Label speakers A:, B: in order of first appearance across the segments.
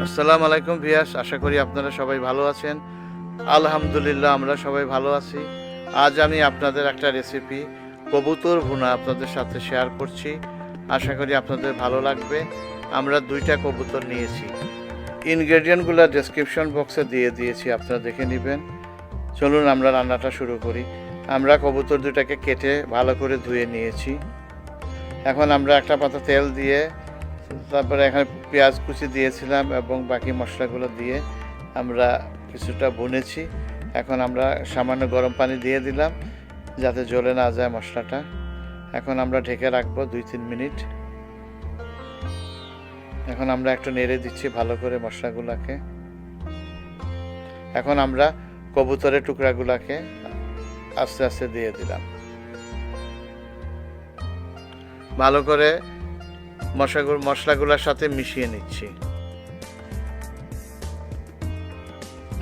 A: আসসালামু আলাইকুম ভিউয়ার্স, আশা করি আপনারা সবাই ভালো আছেন। আলহামদুলিল্লাহ আমরা সবাই ভালো আছি। আজ আমি আপনাদের একটা রেসিপি কবুতর ভুনা আপনাদের সাথে শেয়ার করছি। আশা করি আপনাদের ভালো লাগবে। আমরা 2টা কবুতর নিয়েছি। ইনগ্রেডিয়েন্টগুলো ডেসক্রিপশন বক্সে দিয়ে দিয়েছি, আপনারা দেখে নেবেন। চলুন আমরা রান্নাটা শুরু করি। আমরা কবুতর 2টাকে কেটে ভালো করে ধুয়ে নিয়েছি। এখন আমরা একটা পাতা তেল দিয়ে, তারপরে এখানে পেঁয়াজ কুচি দিয়েছিলাম এবং বাকি মশলাগুলো দিয়ে আমরা কিছুটা ভুনেছি। এখন আমরা সামান্য গরম পানি দিয়ে দিলাম যাতে জ্বলে না যায় মশলাটা। এখন আমরা ঢেকে রাখবো 2-3 মিনিট। এখন আমরা একটু নেড়ে দিচ্ছি ভালো করে মশলাগুলোকে। এখন আমরা কবুতরের টুকরাগুলোকে আস্তে আস্তে দিয়ে দিলাম। ভালো করে মশলাগুলোর সাথে মিশিয়ে নিচ্ছি।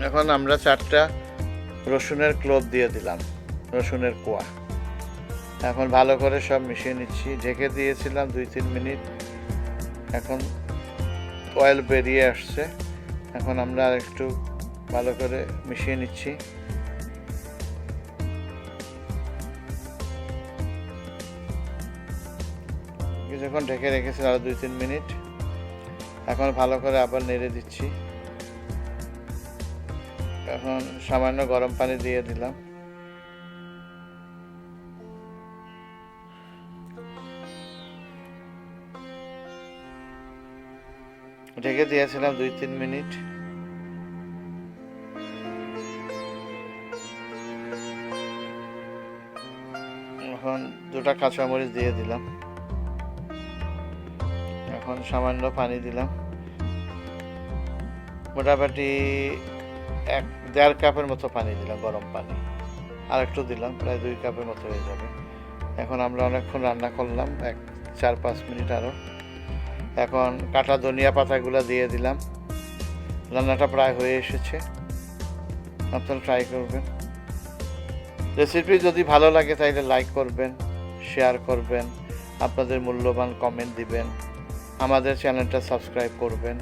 A: এখন আমরা 4টা রসুনের ক্লোভ দিয়ে দিলাম, রসুনের কোয়া। এখন ভালো করে সব মিশিয়ে নিচ্ছি। ঢেকে দিয়েছিলাম 2-3 মিনিট। এখন অয়েল বেরিয়ে আসছে। এখন আমরা একটু ভালো করে মিশিয়ে নিচ্ছি। কিছুক্ষণ ঢেকে রেখেছি, আরো 2-3 মিনিট। এখন ভালো করে আবার নেড়ে দিচ্ছি। এখন সামান্য গরম পানি দিয়ে দিলাম। ঢেকে দিয়েছিলাম 2-3 মিনিট। এখন 2টা কাঁচামরিচ দিয়ে দিলাম। এখন সামান্য পানি দিলাম, মোটামুটি 1-1.5 কাপের মতো পানি দিলাম, গরম পানি। আর একটু দিলাম, প্রায় 2 কাপের মতো হয়ে যাবে। এখন আমরা অনেকক্ষণ রান্না করলাম, 4-5 মিনিট আরও। এখন কাটা ধনিয়া পাতাগুলো দিয়ে দিলাম। রান্নাটা প্রায় হয়ে এসেছে, আপনারা ট্রাই করবেন। রেসিপি যদি ভালো লাগে তাহলে লাইক করবেন, শেয়ার করবেন, আপনাদের মূল্যবান কমেন্ট দিবেন, আমাদের চ্যানেলটা সাবস্ক্রাইব করবেন।